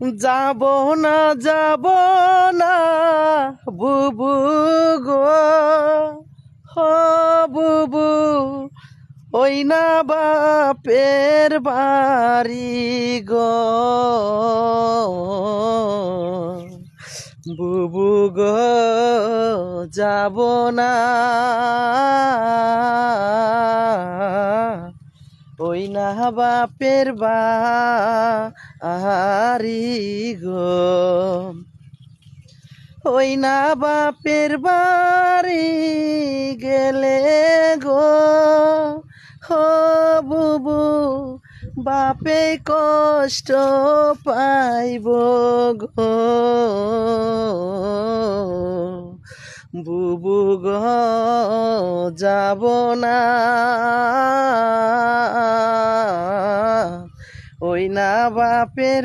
যাব না যাব না বুবু গো, হ বুবু ওই না বাপের বাড়ি গো, বুবু গো যাব না ওই না বাপের বাড়ি গো, ওই না বাপের বাড়ি গেলে গো, হো বুবু বাপে কষ্ট পাইব গো, বুবু গো যাব না ওই না বাপের